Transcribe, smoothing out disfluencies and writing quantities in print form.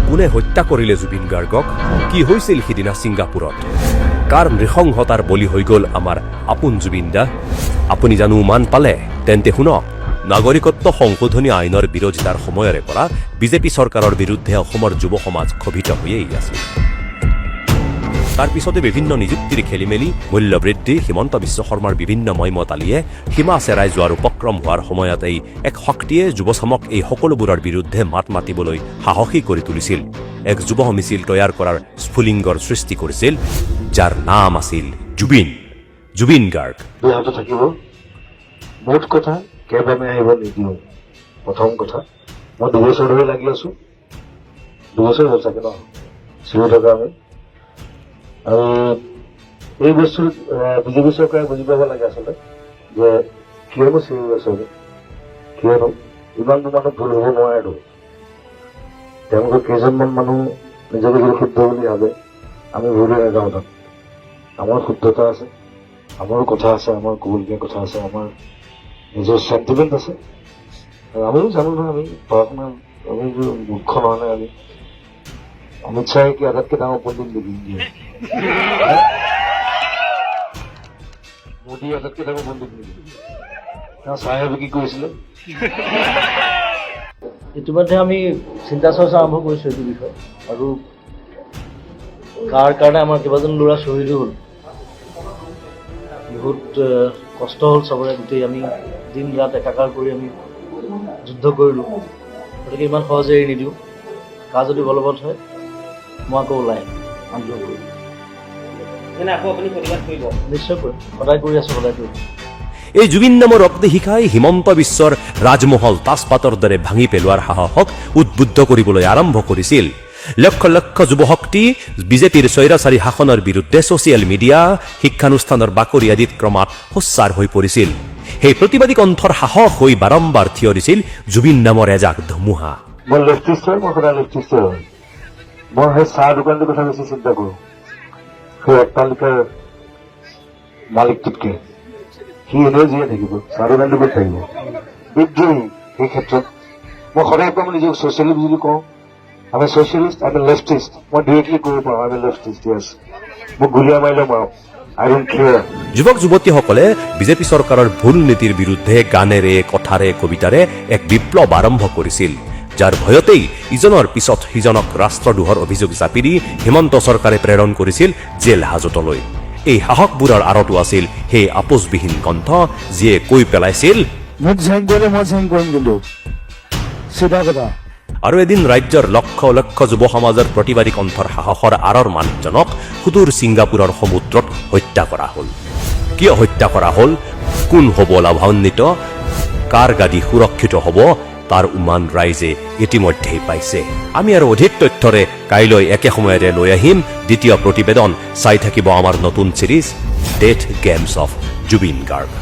কোনে হত্যা কৰিলে জুবিন গাৰ্গক কি হৈছিল সিদিনা ছিংগাপুৰত কাৰ নৃশংসতাৰ বলি হৈ গ'ল আমাৰ আপোন জুবিন দা আপুনি জানো মান পালে তেন্তে শুনক নাগৰিকত্ব সংশোধনী আইনৰ বিৰোধিতাৰ সময়ৰে পৰা বিজেপি চৰকাৰৰ বিৰুদ্ধে অসমৰ যুৱ সমাজ ক্ষোভিত হৈয়েই আছিল তাৰ পিছতে বিভিন্ন নিযুক্তিৰ খেলিমেলি মূল্যবৃদ্ধি হিমন্ত বিশ্ব শৰ্মাৰ বিভিন্ন মইমতালিয়ে সীমা চেৰাই যোৱাৰ উপক্ৰম হোৱাৰ সময়তেই এক শক্তিয়ে যুৱচামক এই সকলোবোৰৰ বিৰুদ্ধে মাত মাতিবলৈ সাহসী কৰি তুলিছিল এক যুৱ মিছিল তৈয়াৰ কৰাৰ স্ফুলিংগৰ সৃষ্টি কৰিছিল যাৰ নাম আছিল জুবিন গাৰ্গ থাকিব বহুত কথা কেব আমি আহিব নিদিওঁ প্ৰথম কথা মই 2 বছৰ ধৰি লাগি আছো 2 বছৰ হ'ল চাগে ন চিৰি থকা আমি আৰু এই বস্তু বিজেপি চৰকাৰে বুজি পাব লাগে আচলতে যে কিয়নো চিৰি আছো কিয়নো ইমানটো মানুহ ভুল হ'ব নোৱাৰেতো তেওঁলোকৰ কেইজনমান মানুহ নিজকে যদি শুদ্ধ বুলি ভাবে আমি ভুল হৈ নাযাওঁ তাত আমাৰ শুদ্ধতা আছে আমাৰো কথা আছে আমাৰ ক'বলগীয়া কথা আছে আমাৰ নিজৰ চেণ্টিমেণ্ট আছে আৰু আমিও জানো নহয় আমি পঢ়া শুনা আমি মূৰ্খ নহয় নাই আমি অমিত শ্বাহে কি আটাইতকৈ ডাঙৰ পণ্ডিত নেকি মোদী আটাইতকৈ ডাঙৰ পণ্ডিত নেকি তেওঁ চাহেবে কি কৰিছিলে ইতিমধ্যে আমি চিন্তা চৰ্চা আৰম্ভ কৰিছোঁ এইটো বিষয়ে আৰু কাৰ কাৰণে আমাৰ কেইবাজন ল'ৰা শ্বহীদ হ'ল বহুত কষ্ট হ'ল চবৰে গোটেই আমি দিন ৰাত একাকাৰ কৰি আমি যুদ্ধ কৰিলোঁ গতিকে ইমান সহজে এৰি নিদিওঁ কা যদি বলবৎ হয় মই আকৌ ওলাই আন্দোলন কৰিম নিশ্চয় কৰিম সদায় কৰি আছোঁ সদায় কৰিম এই জুবিন নামৰ ৰক্তশিখাই হিমন্ত বিশ্বৰ ৰাজমহল তাজপাতৰ দৰে ভাঙি পেলোৱাৰ সাহসক উদ্বুদ্ধ কৰিবলৈ আৰম্ভ কৰিছিল লক্ষ লক্ষ যুৱশক্তি বিজেপিৰ স্বৈৰাচাৰী শাসনৰ বিৰুদ্ধে ছচিয়েল মিডিয়া শিক্ষানুষ্ঠানৰ বাকৰি আদিত ক্ৰমাৎ সোচ্চাৰ হৈ পৰিছিল সেই প্ৰতিবাদী কণ্ঠৰ সাহস হৈ বাৰম্বাৰ থিয় দিছিল জুবিন নামৰ এজাক ধুমুহা মই লেফটিষ্ট হয় মই সদায় লেফটিষ্ট হয় মই সেই চাহ দোকানটোৰ কথা বেছি চিন্তা কৰোঁ সেই অট্টালিকাৰ মালিকটোতকে সি এনেও জীয়াই থাকিব চাহ দোকানটো ক'ত থাকিব বিদ্ৰোহী সেই ক্ষেত্ৰত মই সদায় কওঁ নিজক ছ'চিয়েলিষ্ট বুলি কওঁ আমি ছ'চিয়েলিষ্ট আমি লেফটিষ্ট মই ডিৰেক্টলি কৰিব পাৰোঁ আমি লেফটিষ্ট য়েছ মোক গুলীয়া মাৰিলে মাৰক আই ডোণ্ট কেয়াৰ যুৱক যুৱতীসকলে বিজেপি চৰকাৰৰ ভুল নীতিৰ বিৰুদ্ধে গানেৰে কথাৰে কবিতাৰে এক বিপ্লৱ আৰম্ভ কৰিছিল যাৰ ভয়তেই ইজনৰ পিছত সিজনক ৰাষ্ট্ৰদ্ৰোহৰ অভিযোগ জাপি দি হিমন্ত চৰকাৰে প্ৰেৰণ কৰিছিল জেল হাজতলৈ এই সাহসবোৰৰ আঁৰতো আছিল সেই আপোচবিহীন কণ্ঠ যিয়ে কৈ পেলাইছিল মোক জেং কৰিলে মই জেং কৰিম কিন্তু চিধা কথা আৰু এদিন ৰাজ্যৰ লক্ষ লক্ষ যুৱ সমাজৰ প্ৰতিবাদী কণ্ঠৰ সাহসৰ আঁৰৰ মানুহজনক সুদূৰ ছিংগাপুৰৰ সমুদ্ৰত হত্যা কৰা হ'ল কিয় হত্যা কৰা হ'ল কোন হ'ব লাভান্বিত কাৰ গাদী সুৰক্ষিত হ'ব তাৰ উমান ৰাইজে ইতিমধ্যেই পাইছে আমি আৰু অধিক তথ্যৰে কাইলৈ একে সময়তে লৈ আহিম দ্বিতীয় প্ৰতিবেদন চাই থাকিব আমাৰ নতুন series death games of Zubeen Garg